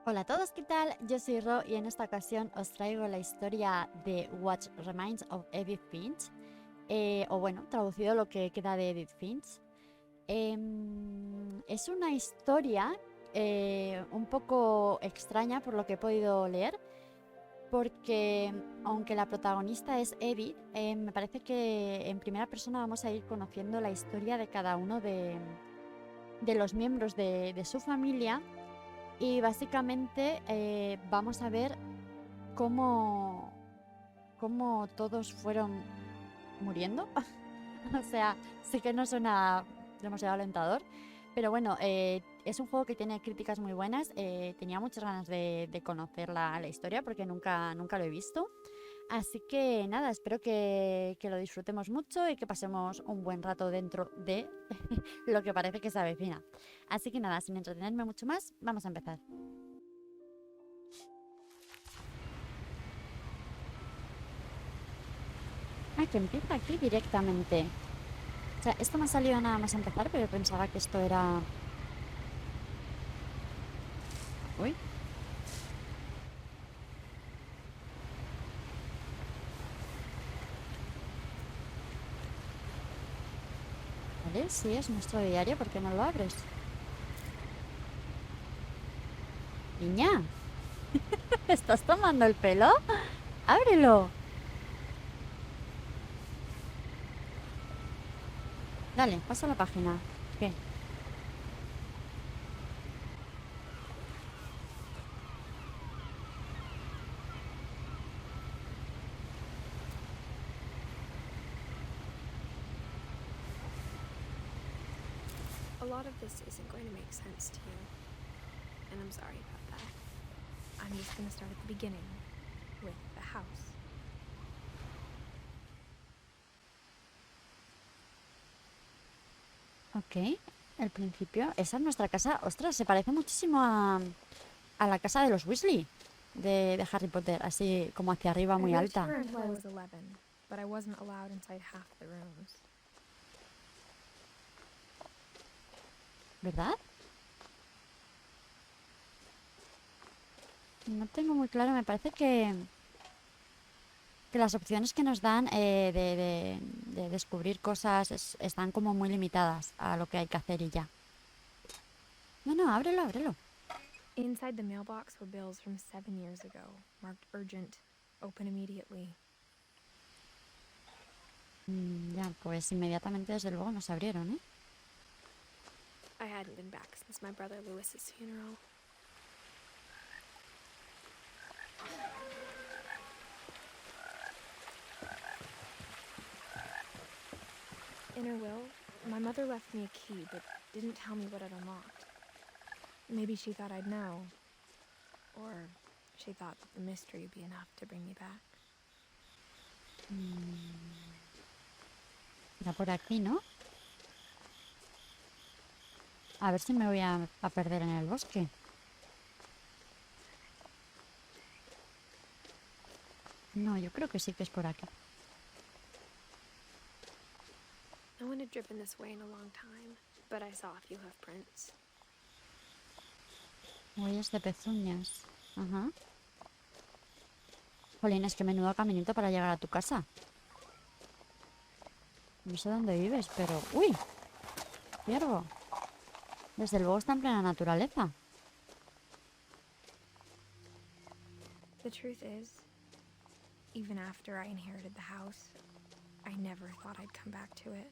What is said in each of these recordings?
Hola a todos, ¿qué tal? Yo soy Ro y en esta ocasión os traigo la historia de What Remains of Edith Finch, o bueno, traducido lo que queda de Edith Finch. Es una historia un poco extraña por lo que he podido leer, porque aunque la protagonista es Edith, me parece que en primera persona vamos a ir conociendo la historia de cada uno de los miembros de su familia. Y básicamente vamos a ver cómo, cómo todos fueron muriendo. O sea, sí que no suena demasiado alentador, pero bueno, es un juego que tiene críticas muy buenas. Tenía muchas ganas de conocer la historia porque nunca lo he visto. Así que nada, espero que lo disfrutemos mucho y que pasemos un buen rato dentro de lo que parece que se avecina. Así que nada, sin entretenerme mucho más, vamos a empezar. Ah, que empieza aquí directamente. O sea, esto me ha salido nada más empezar, pero pensaba que esto era... Uy, vale, sí, es nuestro diario, ¿por qué no lo abres? Niña, ¿estás tomando el pelo? ¡Ábrelo! Dale, pasa la página. ¿Qué? A lot of this isn't going to make sense to you, and I'm sorry about that. I'm just going to start at the beginning, with the house. Ok, el principio. Esa es nuestra casa. Ostras, se parece muchísimo a la casa de los Weasley, de Harry Potter, así como hacia arriba, muy I lived alta. here until I was 11, but I wasn't allowed inside half the rooms. ¿Verdad? No tengo muy claro, me parece que las opciones que nos dan de descubrir cosas están como muy limitadas a lo que hay que hacer y ya. No, no, ábrelo, ábrelo. Inside the mailbox were bills from 7 years ago, marked urgent, open immediately. Ya, pues inmediatamente desde luego nos abrieron, ¿eh? I hadn't been back since my brother Lewis's funeral. In her will, my mother left me a key, but didn't tell me what it unlocked. Maybe she thought I'd know. Or she thought that the mystery would be enough to bring me back. Era por aquí, ¿no? A ver si me voy a perder en el bosque. No, yo creo que sí que es por aquí. No one had driven this way in a long time, but I saw a few hoof prints. Huellas de pezuñas. Ajá. Jolín, es que menudo caminito para llegar a tu casa. No sé dónde vives, pero... ¡Uy! Ciervo. Desde luego está en plena naturaleza. The truth is, even after I inherited the house, I never thought I'd come back to it.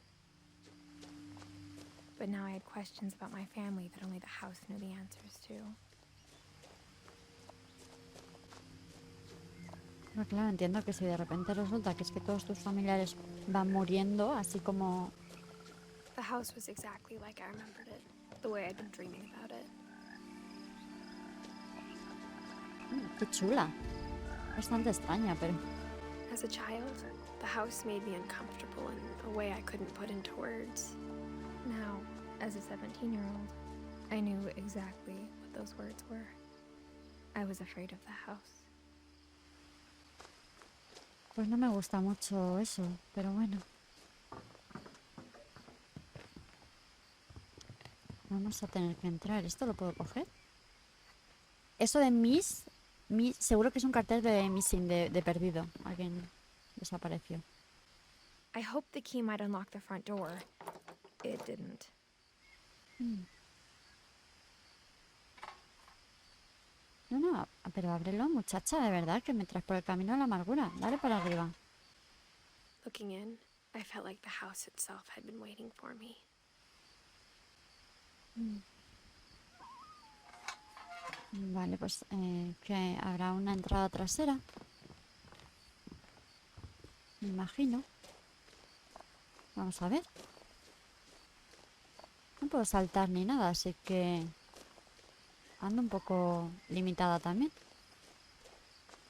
But now I had questions about my family that only the house knew the answers to. Pero claro, entiendo que si de repente resulta que es que todos tus familiares van muriendo, así como... The house was exactly like I remembered it, the way I'd been dreaming about it. ¡Qué chula! Bastante extraña, pero... As a child, the house made me uncomfortable in a way I couldn't put into words. Now, as a 17-year-old, I knew exactly what those words were. I was afraid of the house. Pues no me gusta mucho eso, pero bueno. Vamos a tener que entrar. ¿Esto lo puedo coger? Eso de seguro que es un cartel de missing, de perdido. Alguien desapareció. I hoped the key might unlock the front door. It didn't. No, pero ábrelo, muchacha, de verdad, que me traes por el camino de la amargura. Dale para arriba. Looking in, I felt like the house itself had been waiting for me. Vale, pues que habrá una entrada trasera. Me imagino. Vamos a ver. No puedo saltar ni nada, así que ando un poco limitada también.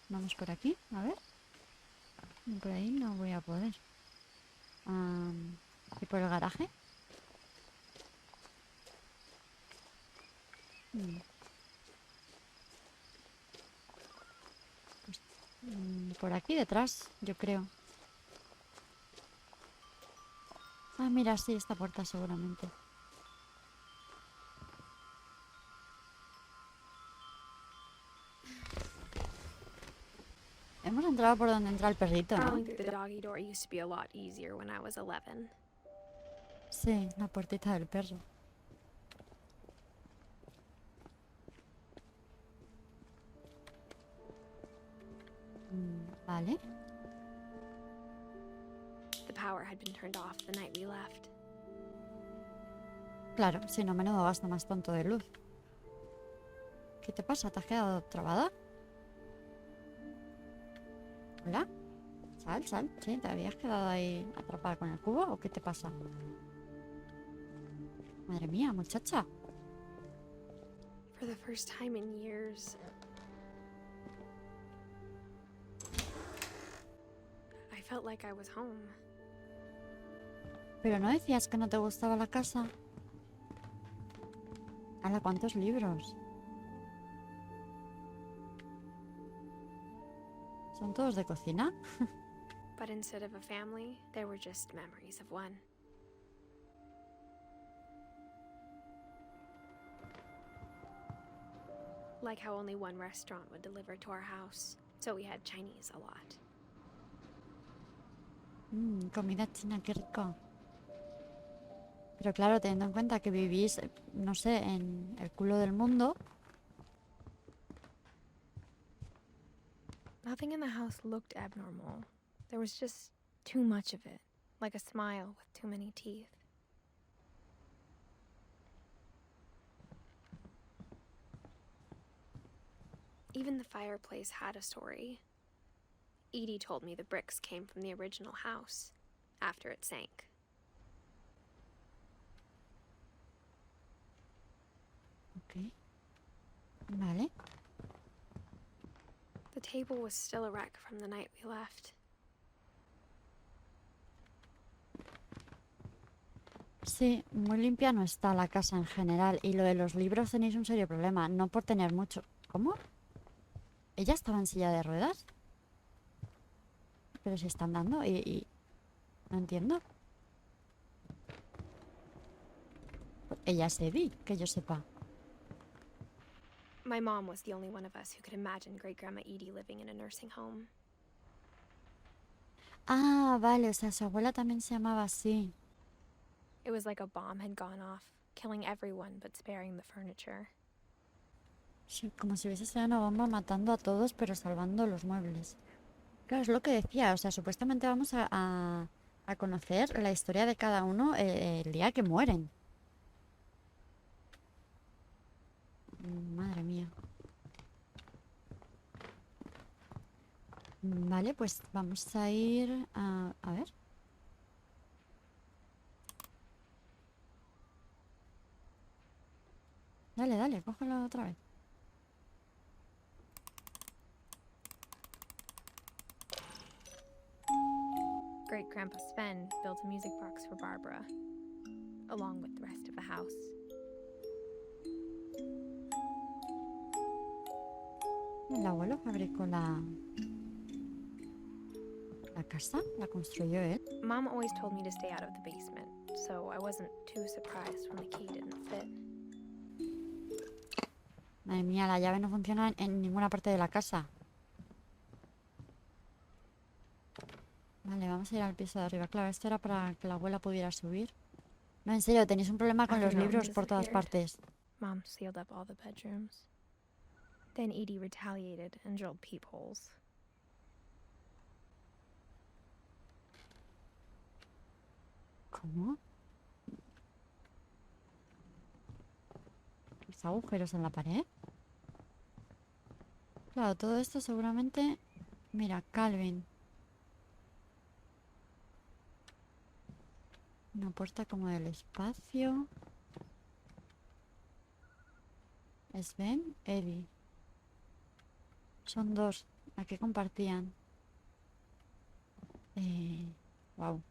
Vamos por aquí, a ver. Por ahí no voy a poder. ¿Y por el garaje? Pues, por aquí detrás, yo creo. Ah, mira, sí, esta puerta seguramente. Hemos entrado por donde entra el perrito, ¿no? Crawling through the doggy door used to be a lot easier when I was 11. Sí, la puertita del perro. Vale. The power had been turned off the night we left. Claro, si no, menudo gasto más tonto de luz. ¿Qué te pasa? ¿Te has quedado trabada? ¿Hola? Sal. ¿Sí? ¿Te habías quedado ahí atrapada con el cubo o qué te pasa? Madre mía, muchacha. For the first time in years, I felt like I was home. Pero no decías que no te gustaba la casa. ¡Hala, cuántos libros! ¿Son todos de cocina? But instead of a family, there were just memories of one. Like how only one restaurant would deliver to our house, so we had Chinese a lot. Comida china, qué rico. Pero claro, teniendo en cuenta que vivís, no sé, en el culo del mundo. Nothing in the house looked abnormal. There was just too much of it, like a smile with too many teeth. Even the fireplace had a story. Edie told me the bricks came from the original house, after it sank. Ok. Vale. The table was still a wreck from the night we left. Sí, muy limpia no está la casa en general. Y lo de los libros tenéis un serio problema. No por tener mucho. ¿Cómo? ¿Ella estaba en silla de ruedas? Pero se está andando y... No entiendo. Ella es Edith, que yo sepa. My mom was the only one of us who could imagine Great-Grandma Edie living in a nursing home. Ah, vale, o sea, su abuela también se llamaba así. It was like a bomb had gone off, killing everyone but sparing the furniture. Sí, como si hubiese sido una bomba matando a todos, pero salvando los muebles. Claro, es lo que decía, o sea, supuestamente vamos a conocer la historia de cada uno el día que mueren. Madre mía. Vale, pues vamos a ir a ver. Dale, cógelo otra vez. Great-Grandpa Sven built a music box for Barbara, along with the rest of the house. El abuelo fabricó la casa, la construyó él. Mom always told me to stay out of the basement, so I wasn't too surprised when the key didn't fit. Madre mía, la llave no funciona en ninguna parte de la casa. Vale, vamos a ir al piso de arriba. Claro, esto era para que la abuela pudiera subir. No, en serio, tenéis un problema con los libros por todas partes. Mom sealed up all the bedrooms. Then Edie retaliated and drilled peepholes. ¿Cómo? ¿Los agujeros en la pared? Claro, todo esto seguramente... Mira, Calvin. Una puerta como del espacio. Sven, Eddie. Son dos. ¿A qué compartían? Wow.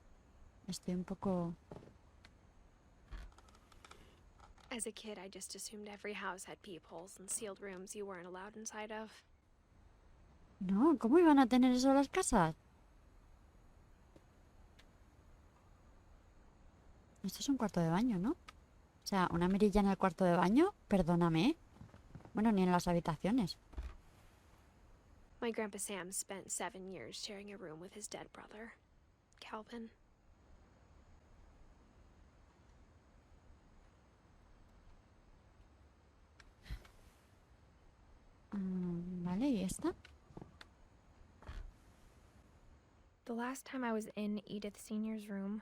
Estoy un poco... As a kid, I just assumed every house had peepholes and sealed rooms you weren't allowed inside of. No, ¿cómo iban a tener eso las casas? Esto es un cuarto de baño, ¿no? O sea, una mirilla en el cuarto de baño, perdóname. Bueno, ni en las habitaciones. My Grandpa Sam spent 7 years sharing a room with his dead brother, Calvin. Vale, ¿y esta? The last time I was in Edith Sr.'s room,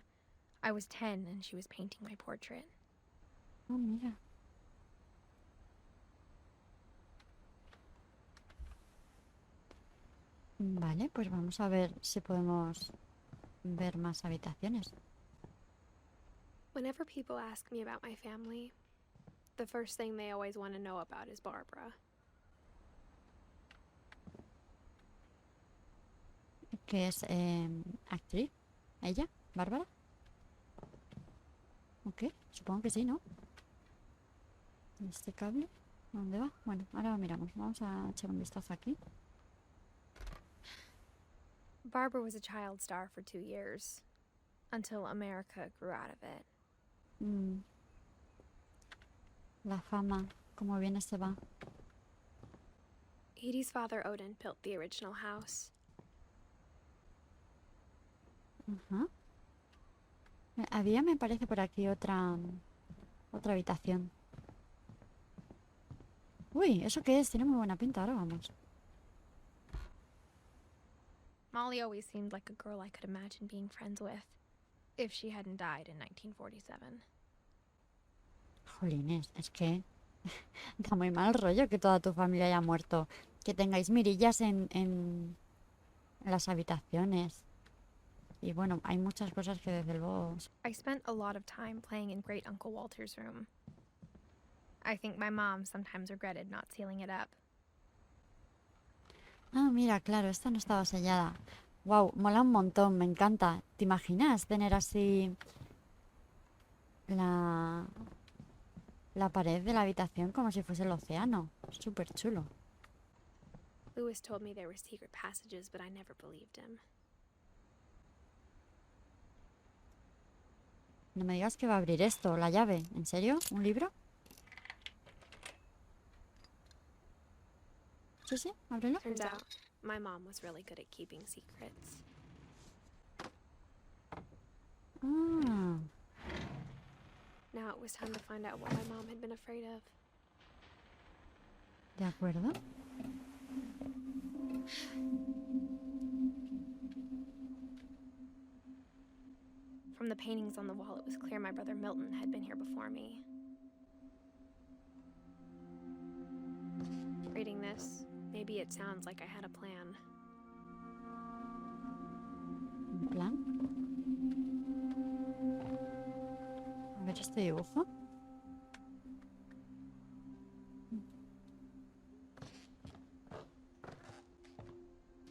I was 10 and she was painting my portrait. Oh, mira. Vale, pues vamos a ver si podemos ver más habitaciones. Whenever people ask me about my family, the first thing they always want to know about is Barbara. ¿Qué es actriz? ¿Ella? ¿Bárbara? Ok, supongo que sí, ¿no? ¿Este cable? ¿Dónde va? Bueno, ahora lo miramos. Vamos a echar un vistazo aquí. Barbara was a child star for 2 years, until America grew out of it. La fama, como viene se va. Edie's father, Odin, built the original house. Ajá. Había, me parece, por aquí otra habitación. Uy, ¿eso qué es? Tiene muy buena pinta. Ahora vamos. Molly always seemed like a girl I could imagine being friends with, if she hadn't died in 1947. Jolines, es que da muy mal rollo que toda tu familia haya muerto. Que tengáis mirillas en las habitaciones. Y bueno, hay muchas cosas que desde luego... I spent a lot of time playing in Great Uncle Walter's room. I think my mom sometimes regretted not sealing it up. Ah, mira, claro, esta no estaba sellada. Wow, mola un montón, me encanta. ¿Te imaginas tener así la pared de la habitación como si fuese el océano? Súper chulo. Lewis told me there were secret passages, but I never believed him. No me digas que va a abrir esto, la llave. ¿En serio? ¿Un libro? Sí, sí, ábrelo. Turns out, my mom was really good at keeping secrets. Ah, Now it was time to find out what my mom had been afraid of. de acuerdo. From the paintings on the wall, it was clear my brother Milton had been here before me. Reading this, maybe it sounds like I had a plan. ¿Un plan? A ver este dibujo.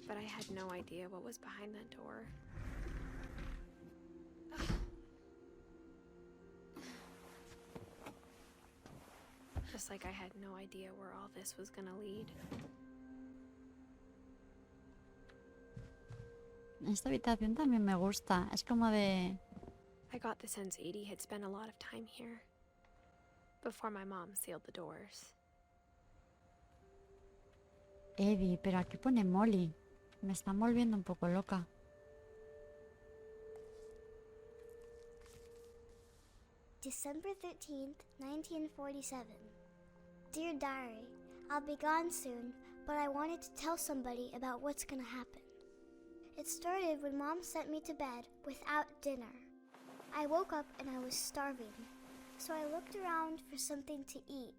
But I had no idea what was behind that door. Just like I had no idea where all this was gonna lead. Esta habitación también me gusta. Es como de... I got the sense Edie had spent a lot of time here before my mom sealed the doors. Eddie, pero aquí pone Molly. Me están volviendo un poco loca. December 13th, 1947. Dear Diary, I'll be gone soon, but I wanted to tell somebody about what's gonna happen. It started when Mom sent me to bed without dinner. I woke up and I was starving, so I looked around for something to eat.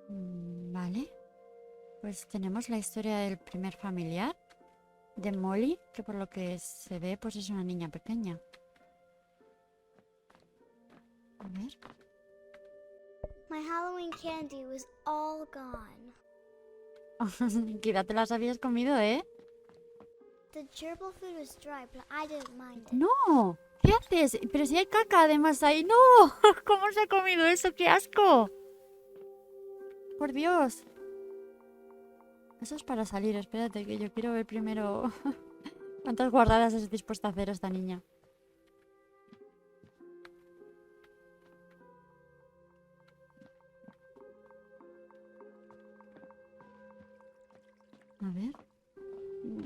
Vale. Pues tenemos la historia del primer familiar, de Molly, que por lo que se ve, pues es una niña pequeña. A ver. My Halloween candy was all gone. Quizá te las habías comido, ¿eh? The gerbil food was dry, but I didn't mind it. ¡No! ¿Qué haces? Pero si hay caca además ahí. ¡No! ¿Cómo se ha comido eso? ¡Qué asco! ¡Por Dios! Eso es para salir. Espérate, que yo quiero ver primero cuántas guardadas es dispuesta a hacer esta niña. A ver.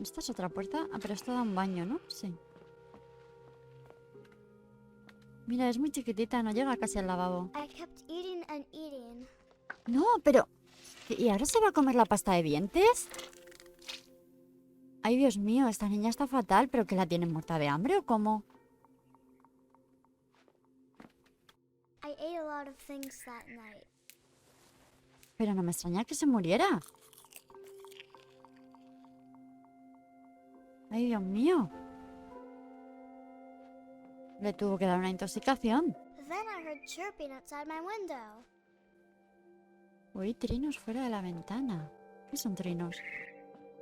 Esta es otra puerta. Ah, pero esto da un baño, ¿no? Sí. Mira, es muy chiquitita, no llega casi al lavabo. I kept eating and eating. No, pero... ¿Y ahora se va a comer la pasta de dientes? Ay, Dios mío, esta niña está fatal, ¿pero que la tienen muerta de hambre o cómo? I ate a lot of things that night. Pero no me extraña que se muriera. Ay, Dios mío. Le tuvo que dar una intoxicación. Then I heard chirping outside my window. Oí trinos fuera de la ventana. ¿Qué son trinos?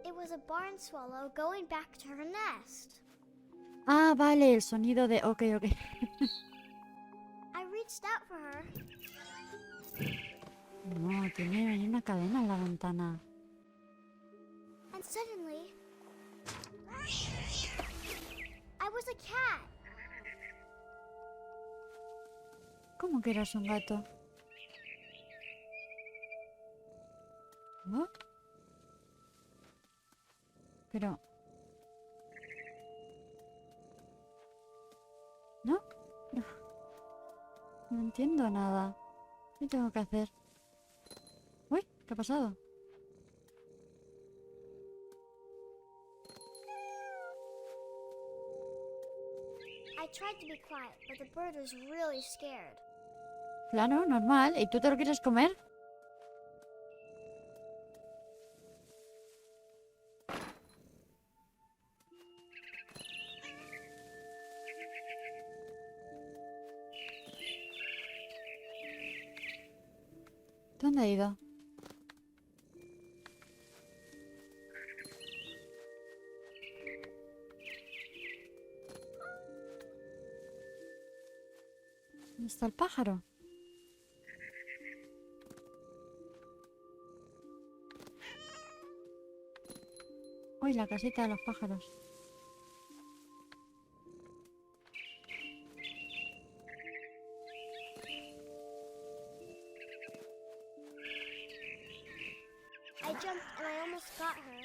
It was a barn swallow going back to her nest. Ah, vale, el sonido de... Ok. I reached out for her. No, tiene ahí una cadena en la ventana. And suddenly, I was a cat. ¿Cómo que eras un gato? ¿No? Pero... ¿No? No entiendo nada. ¿Qué tengo que hacer? Uy, ¿qué ha pasado? I tried to be quiet, but the bird was really scared. Claro, normal. ¿Y tú te lo quieres comer? ¿Dónde ha ido? ¿Dónde está el pájaro? Uy, la casita de los pájaros. I jumped and I almost got her.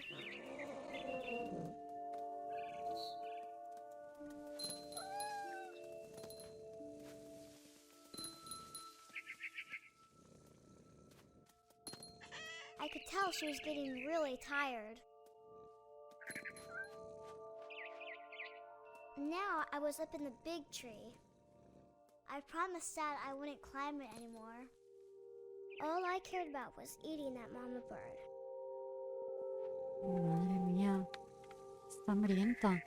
I could tell she was getting really tired. Now I was up in the big tree. I promised Dad I wouldn't climb it anymore. All I cared about was eating that mama bird. Madre mía. Está hambrienta.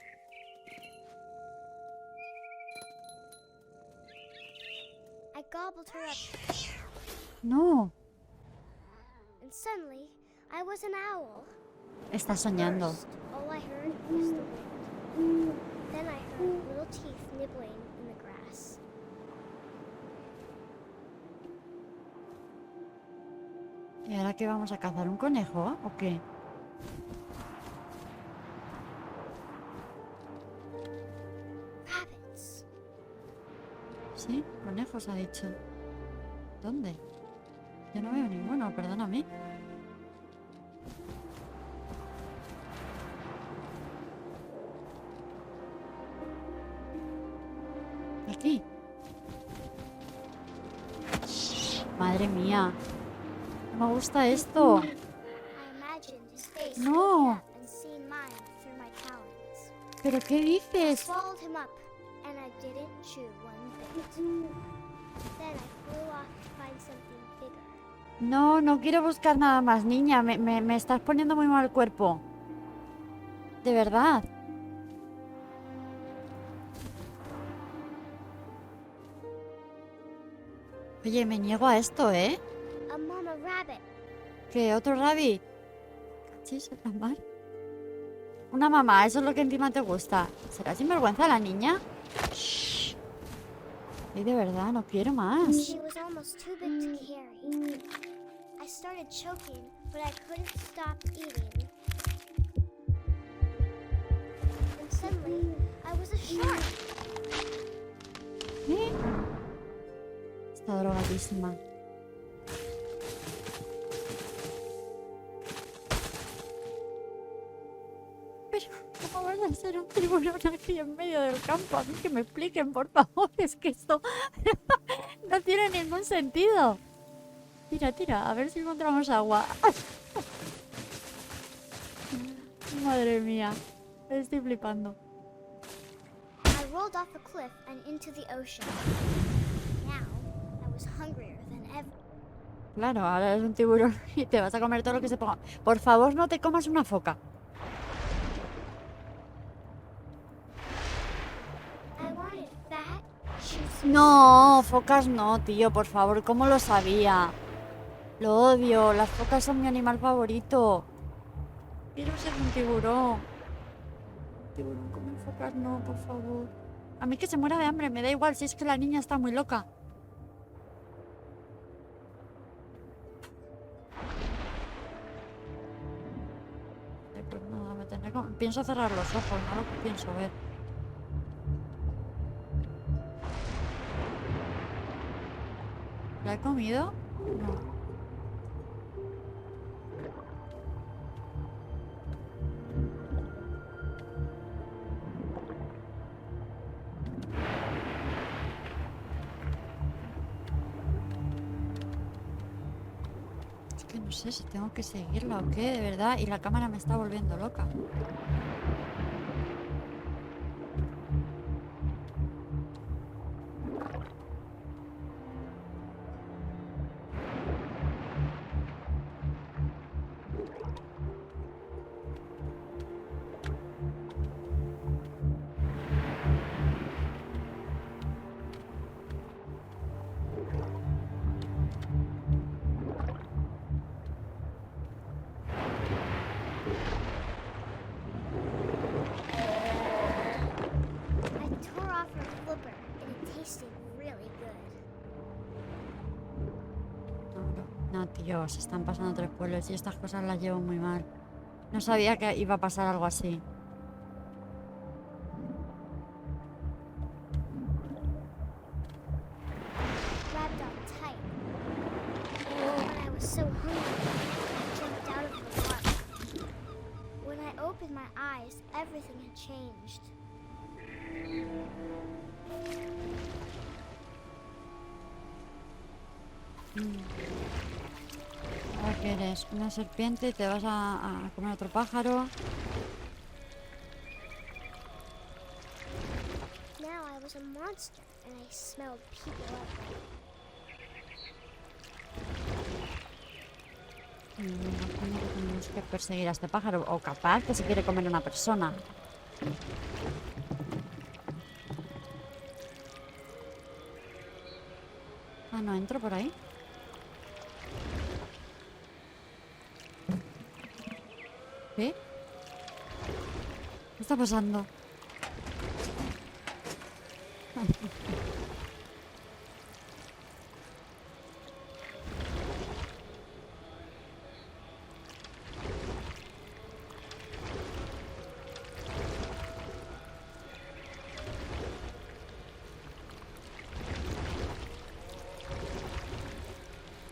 I gobbled her up, No. and suddenly I was an owl. Está soñando. First, all I heard was the wind. Then I heard little teeth nibbling in the grass. ¿Y ahora qué vamos a cazar? ¿Un conejo o qué? Rabbits. Sí, conejos ha dicho. ¿Dónde? Yo no veo ninguno, perdóname. Aquí. Madre mía. No me gusta esto. I imagined his face No. looking up and seeing mine through my talons. ¿Pero qué I dices? swallowed him up, and I didn't chew one bit. Then I flew off to find something bigger. No, no quiero buscar nada más, niña. Me estás poniendo muy mal el cuerpo. De verdad. Oye, me niego a esto, ¿eh? A mama rabbit. ¿Qué? ¿Otro rabbit? ¿Cachis en la mar? Una mamá, eso es lo que encima te gusta. ¿Será sinvergüenza la niña? Shh. Y de verdad, no quiero más. She was almost too big to carry. I started choking, but I couldn't stop eating. And suddenly, I was a shark. ¿Eh? Está drogadísima. Pero, ¿cómo vas a ser un tiburón aquí en medio del campo? A mí que me expliquen, por favor. Es que esto no tiene ningún sentido. Tira, tira, a ver si encontramos agua. Madre mía, estoy flipando. I rolled off the cliff and into the ocean. Now, I was hungrier than ever. Claro, ahora eres un tiburón y te vas a comer todo lo que se ponga. Por favor, no te comas una foca. I wanted fat, juicy. No, focas no, tío, por favor, ¿cómo lo sabía? Lo odio, las focas son mi animal favorito. Quiero ser un tiburón. Tiburón, comer focas no, por favor. A mí que se muera de hambre, me da igual, si es que la niña está muy loca. Pues nada, me tendré que... Pienso cerrar los ojos, no lo que pienso ver. ¿La he comido? No. Es que no sé si tengo que seguirla o qué, de verdad. Y la cámara me está volviendo loca. I tore off her flipper, and it tasted really good. No, tío, se están pasando 3 pueblos y estas cosas las llevo muy mal. No sabía que iba a pasar algo así. Grabbed on tight. But I was so hungry, I jumped out of the water. When I opened my eyes, everything had changed. ¿Ahora qué eres? ¿Una serpiente y te vas a comer otro pájaro? Now I was a monster, and I smelled people everywhere. Me imagino que tenemos que perseguir a este pájaro. O capaz que se quiere comer a una persona. Ah, no, entro por ahí. ¿Qué? ¿Qué está pasando?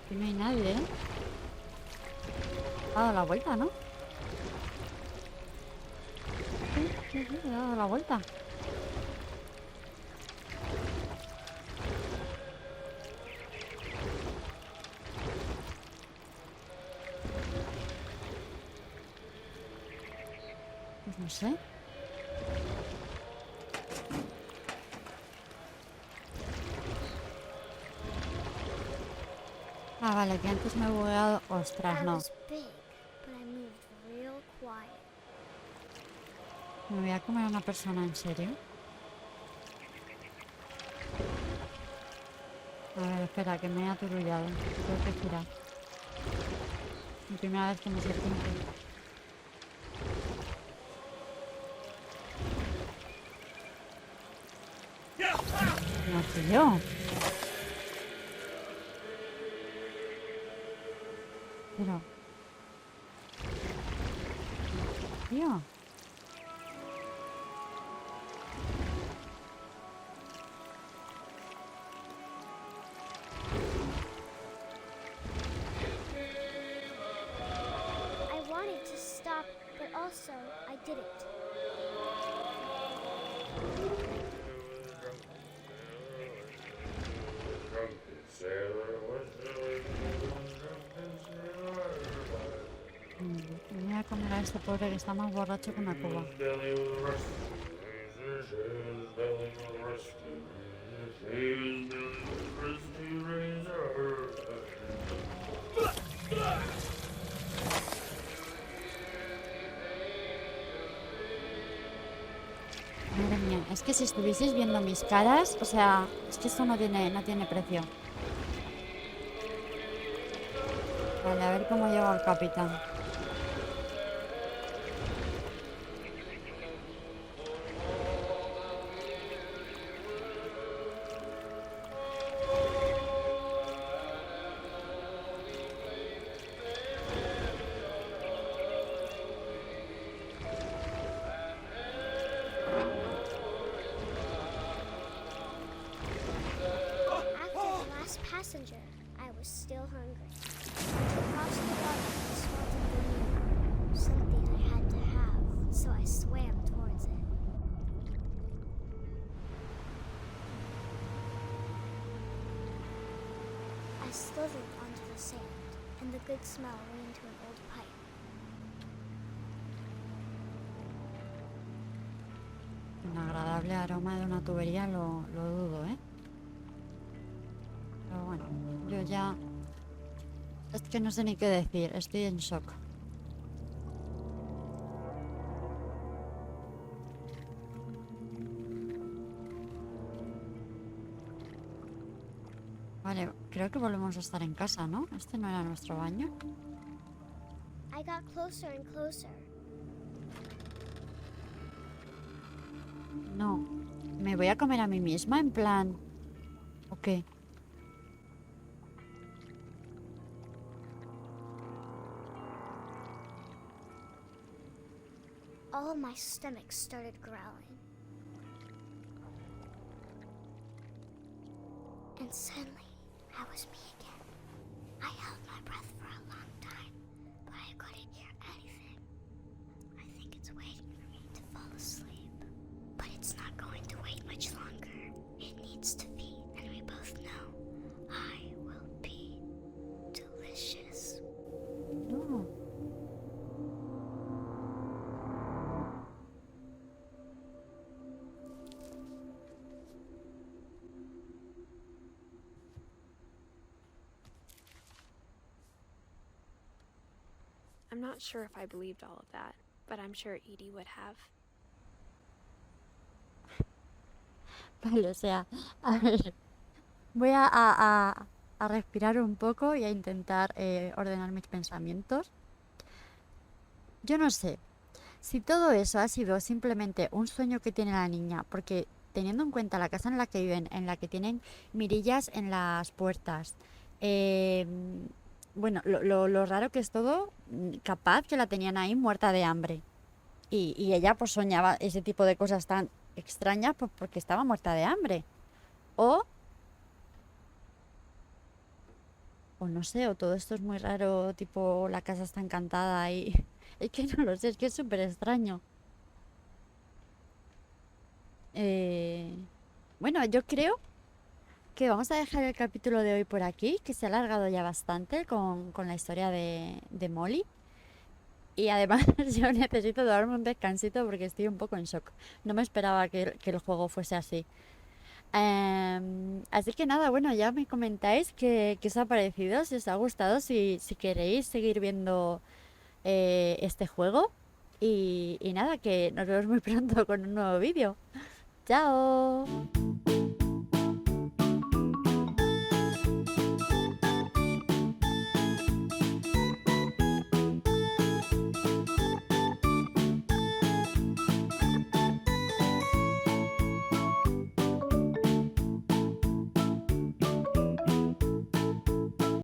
Aquí no hay nadie, ¿eh? Ha dado la vuelta, ¿no? Sí, le ha dado la vuelta. Pues no sé. Ah, vale, que antes me he bugueado. Ostras, I no. was big, but I moved real quiet. Me voy a comer a una persona, ¿en serio? A ver, espera, que me he aturullado. Tengo que girar. Mi primera vez que me serpiente. No, tío. Pero... Tío. I wanted to stop, but also I didn't. Me voy a comer a este pobre que está más borracho que una cuba. Madre mía, es que si estuvieseis viendo mis caras, o sea, es que esto no tiene precio. Vale, a ver cómo llega el capitán. After the last passenger, I was still hungry. Across the water, I spotted the moon, something I had to have, so I swam towards it. I slithered onto the sand, and the good smell went into an old pipe. Un agradable aroma de una tubería lo dudo, ¿eh? Pero bueno, yo ya... Es que no sé ni qué decir, estoy en shock. Vale, creo que volvemos a estar en casa, ¿no? Este no era nuestro baño. I got closer and closer. No, me voy a comer a mí misma, en plan... ¿O qué? All my stomach started growling. And suddenly, I was me again. I held my breath for a long time, but I couldn't hear anything. I think it's waiting for me to fall asleep. But it's not going to wait much longer. It needs to feed, and we both know I will be delicious. No. I'm not sure if I believed all of that, but I'm sure Edie would have. Vale, o sea, a ver, voy a respirar un poco y a intentar ordenar mis pensamientos. Yo no sé si todo eso ha sido simplemente un sueño que tiene la niña, porque teniendo en cuenta la casa en la que viven, en la que tienen mirillas en las puertas, bueno, lo raro que es todo, capaz que la tenían ahí muerta de hambre. Y ella pues soñaba ese tipo de cosas tan extrañas pues porque estaba muerta de hambre. O o no sé, o todo esto es muy raro, tipo la casa está encantada y es que no lo sé, es que es súper extraño. Eh, bueno, yo creo que vamos a dejar el capítulo de hoy por aquí, que se ha alargado ya bastante con la historia de Molly. Y además yo necesito darme un descansito porque estoy un poco en shock. No me esperaba que el juego fuese así. Así que nada, bueno, ya me comentáis qué os ha parecido, si os ha gustado, si queréis seguir viendo este juego. Y nada, que nos vemos muy pronto con un nuevo vídeo. ¡Chao!